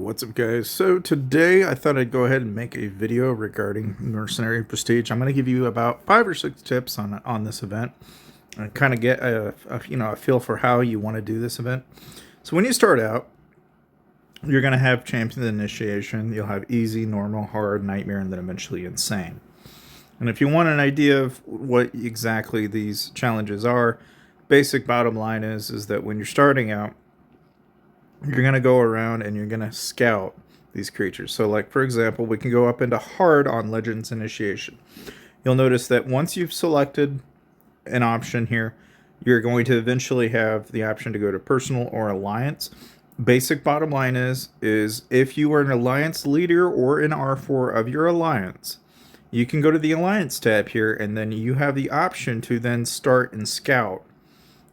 What's up, guys? So today I thought I'd go ahead and make a video regarding Mercenary Prestige. I'm going to give you about 5 or 6 tips on this event and kind of get a feel for how you want to do this event. So when you start out, you're going to have Champion Initiation. You'll have Easy, Normal, Hard, Nightmare, and then eventually Insane. And if you want an idea of what exactly these challenges are, basic bottom line is that when you're starting out, you're going to go around and you're going to scout these creatures. So like, for example, we can go up into Hard on Legends Initiation. You'll notice that once you've selected an option here, you're going to eventually have the option to go to Personal or Alliance. Basic bottom line is if you are an Alliance leader or an R4 of your Alliance, you can go to the Alliance tab here, and then you have the option to then start and scout.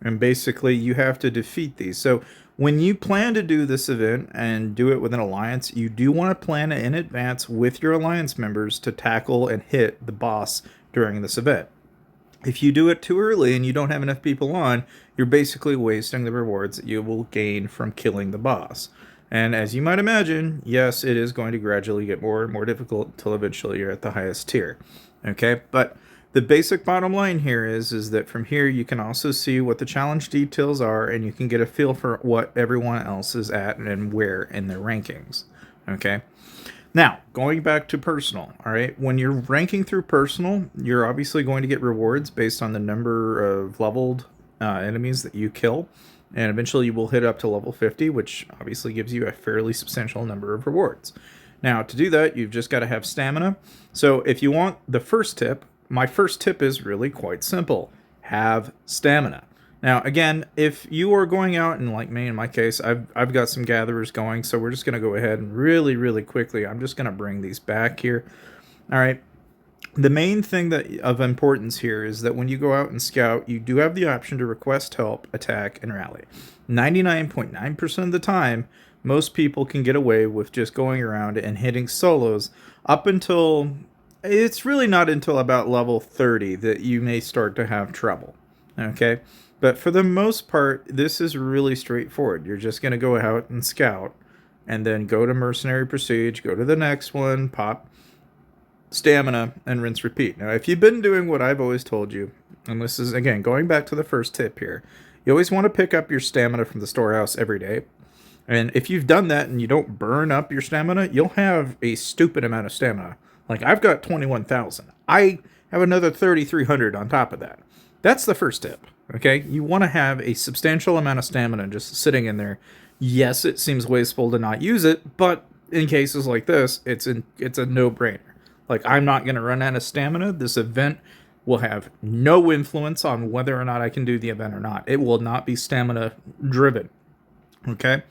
And basically, you have to defeat these. So when you plan to do this event and do it with an alliance, you do want to plan in advance with your alliance members to tackle and hit the boss during this event. If you do it too early and you don't have enough people on, you're basically wasting the rewards that you will gain from killing the boss. And as you might imagine, yes, it is going to gradually get more and more difficult until eventually you're at the highest tier. Okay, but the basic bottom line here is that from here you can also see what the challenge details are, and you can get a feel for what everyone else is at and where in their rankings. Okay, now going back to personal. All right, when you're ranking through personal, you're obviously going to get rewards based on the number of leveled enemies that you kill, and eventually you will hit up to level 50, which obviously gives you a fairly substantial number of rewards. Now to do that, you've just got to have stamina. So if you want the first tip, my first tip is really quite simple. Have stamina. Now, again, if you are going out, and like me in my case, I've got some gatherers going, so we're just going to go ahead and really quickly, I'm just going to bring these back here. All right. The main thing that of importance here is that when you go out and scout, you do have the option to request help, attack, and rally. 99.9% of the time, most people can get away with just going around and hitting solos up until... It's really not until about level 30 that you may start to have trouble, okay? But for the most part, this is really straightforward. You're just going to go out and scout, and then go to Mercenary Prestige, go to the next one, pop stamina, and rinse repeat. Now, if you've been doing what I've always told you, and this is, again, going back to the first tip here, you always want to pick up your stamina from the storehouse every day. And if you've done that and you don't burn up your stamina, you'll have a stupid amount of stamina. Like, I've got 21,000. I have another 3,300 on top of that. That's the first tip, okay? You want to have a substantial amount of stamina just sitting in there. Yes, it seems wasteful to not use it, but in cases like this, it's a no-brainer. Like, I'm not going to run out of stamina. This event will have no influence on whether or not I can do the event or not. It will not be stamina-driven, okay?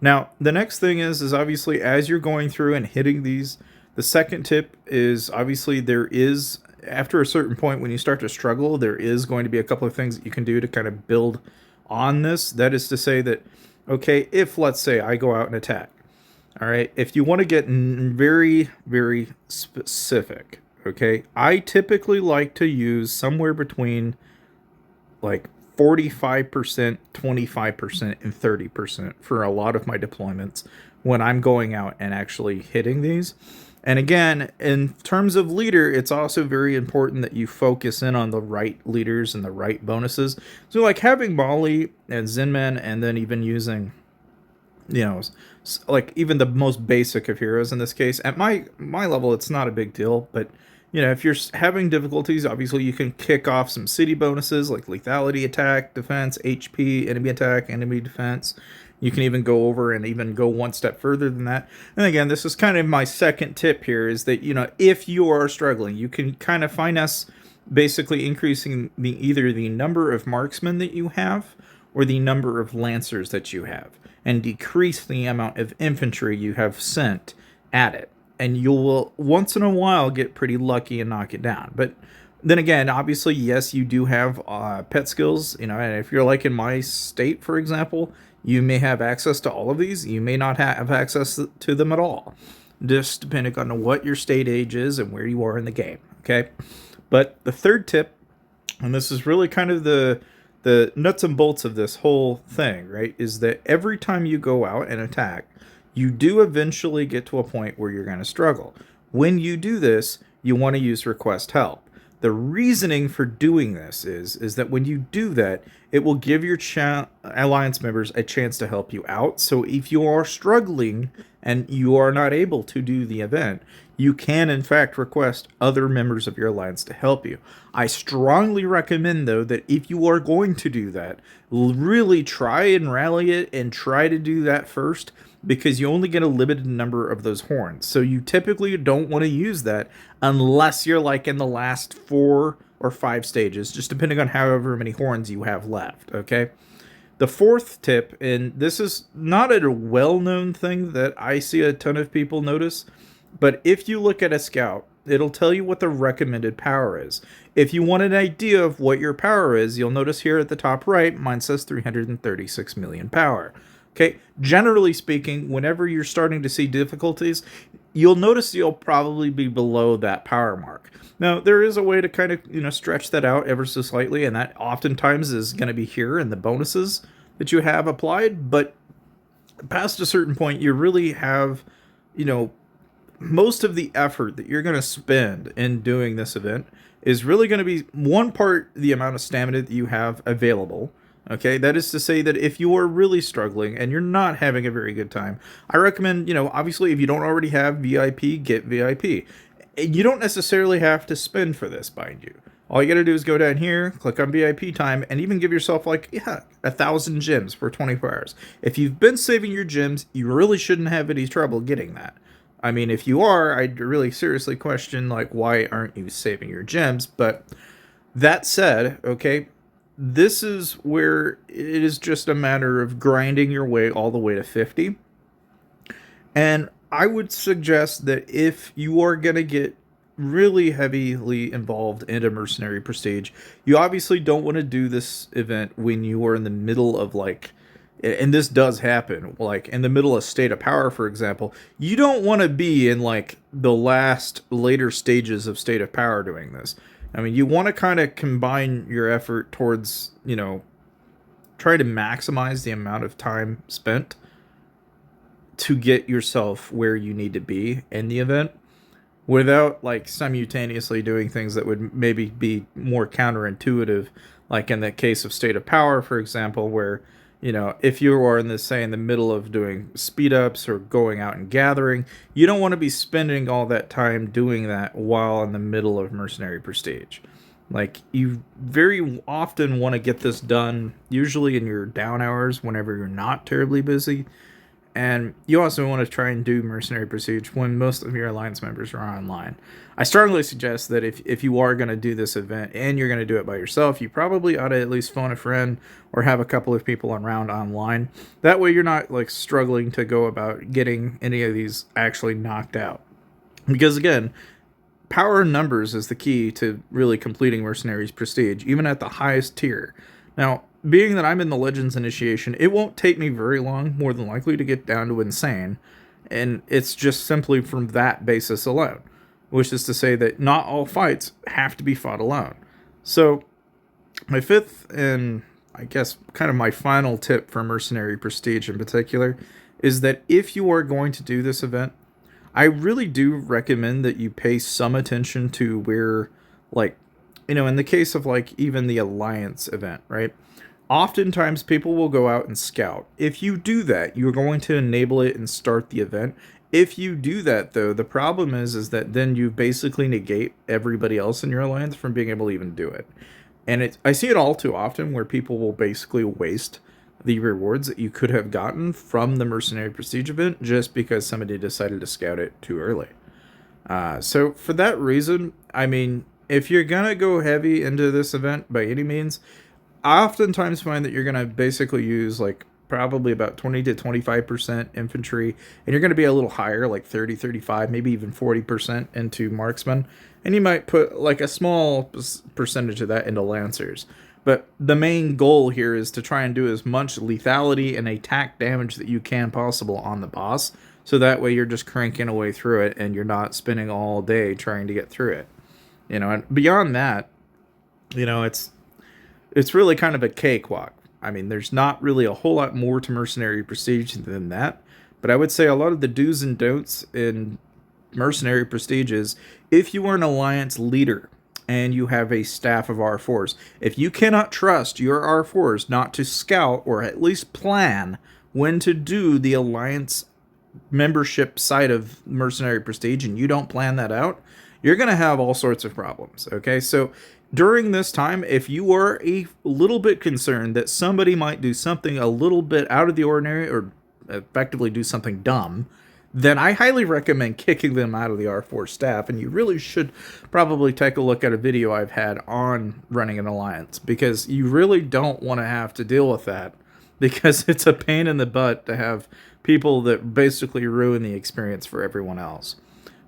Now, the next thing is obviously as you're going through and hitting these... The second tip is obviously there is, after a certain point when you start to struggle, there is going to be a couple of things that you can do to kind of build on this. That is to say that, okay, if let's say I go out and attack, all right, if you want to get very specific, okay, I typically like to use somewhere between like 45%, 25%, and 30% for a lot of my deployments when I'm going out and actually hitting these. And again, in terms of leader, it's also very important that you focus in on the right leaders and the right bonuses. So like having Molly and Zinman, and then even using, you know, like even the most basic of heroes in this case. At my level, it's not a big deal. But, you know, if you're having difficulties, obviously you can kick off some city bonuses like lethality, attack, defense, HP, enemy attack, enemy defense. You can even go over and even go one step further than that. And again, this is kind of my second tip here, is that, you know, if you are struggling, you can kind of finesse basically increasing either the number of marksmen that you have or the number of lancers that you have, and decrease the amount of infantry you have sent at it. And you will once in a while get pretty lucky and knock it down. But then again, obviously, yes, you do have pet skills, you know, and if you're like in my state, for example, you may have access to all of these. You may not have access to them at all, just depending on what your state age is and where you are in the game, okay? But the third tip, and this is really kind of the nuts and bolts of this whole thing, right, is that every time you go out and attack, you do eventually get to a point where you're going to struggle. When you do this, you want to use request help. The reasoning for doing this is that when you do that, it will give your alliance members a chance to help you out. So if you are struggling and you are not able to do the event, you can in fact request other members of your alliance to help you. I strongly recommend, though, that if you are going to do that, really try and rally it and try to do that first, because you only get a limited number of those horns. So you typically don't want to use that unless you're like in the last 4 or 5 stages, just depending on however many horns you have left, okay? The fourth tip, and this is not a well-known thing that I see a ton of people notice, but if you look at a scout, it'll tell you what the recommended power is. If you want an idea of what your power is, you'll notice here at the top right, mine says 336 million power. Okay, generally speaking, whenever you're starting to see difficulties, you'll notice you'll probably be below that power mark. Now, there is a way to kind of, stretch that out ever so slightly, and that oftentimes is going to be here in the bonuses that you have applied, but past a certain point, you really have, most of the effort that you're going to spend in doing this event is really going to be, one part, the amount of stamina that you have available. Okay, that is to say that if you are really struggling and you're not having a very good time, I recommend, obviously if you don't already have VIP, get VIP. You don't necessarily have to spend for this, mind you. All you got to do is go down here, click on VIP time, and even give yourself 1,000 gems for 24 hours. If you've been saving your gems, you really shouldn't have any trouble getting that. I mean, if you are, I'd really seriously question, why aren't you saving your gems? But that said, okay, this is where it is just a matter of grinding your way all the way to 50. And I would suggest that if you are going to get really heavily involved in a mercenary prestige, you obviously don't want to do this event when you are in the middle of and this does happen, in the middle of State of Power, for example. You don't want to be in the last later stages of State of Power doing this. I mean, you want to kind of combine your effort towards, try to maximize the amount of time spent to get yourself where you need to be in the event without simultaneously doing things that would maybe be more counterintuitive, like in the case of State of Power, for example, where if you are in the middle of doing speed ups or going out and gathering, you don't want to be spending all that time doing that while in the middle of Mercenary Prestige. You very often want to get this done, usually in your down hours whenever you're not terribly busy. And you also want to try and do Mercenary Prestige when most of your alliance members are online. I strongly suggest that if you are going to do this event and you're going to do it by yourself, you probably ought to at least phone a friend or have a couple of people around online. That way you're not struggling to go about getting any of these actually knocked out. Because again, power in numbers is the key to really completing Mercenary's Prestige, even at the highest tier. Now, being that I'm in the Legends Initiation, it won't take me very long, more than likely, to get down to Insane. And it's just simply from that basis alone. Which is to say that not all fights have to be fought alone. So, my fifth and I guess kind of my final tip for Mercenary Prestige in particular is that if you are going to do this event, I really do recommend that you pay some attention to where, in the case of even the Alliance event, right? Oftentimes people will go out and scout. If you do that, you're going to enable it and start the event. If you do that, though, the problem is that then you basically negate everybody else in your alliance from being able to even do it. And I see it all too often where people will basically waste the rewards that you could have gotten from the Mercenary Prestige event just because somebody decided to scout it too early. So for that reason, I mean, if you're going to go heavy into this event by any means, I oftentimes find that you're going to basically use probably about 20 to 25% infantry, and you're going to be a little higher, 30, 35, maybe even 40% into marksmen, and you might put a small percentage of that into lancers. But the main goal here is to try and do as much lethality and attack damage that you can possible on the boss, so that way you're just cranking away through it and you're not spending all day trying to get through it. And beyond that, it's really kind of a cakewalk. I mean, there's not really a whole lot more to Mercenary Prestige than that. But I would say a lot of the do's and don'ts in Mercenary Prestige is if you are an alliance leader and you have a staff of R4s, if you cannot trust your R4s not to scout or at least plan when to do the alliance membership side of Mercenary Prestige, and you don't plan that out, you're going to have all sorts of problems. Okay, so during this time, if you are a little bit concerned that somebody might do something a little bit out of the ordinary or effectively do something dumb, then I highly recommend kicking them out of the R4 staff, and you really should probably take a look at a video I've had on running an alliance, because you really don't want to have to deal with that, because it's a pain in the butt to have people that basically ruin the experience for everyone else.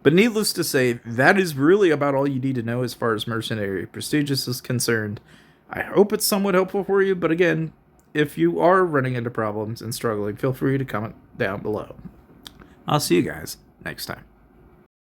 But needless to say, that is really about all you need to know as far as Mercenary Prestigious is concerned. I hope it's somewhat helpful for you, but again, if you are running into problems and struggling, feel free to comment down below. I'll see you guys next time.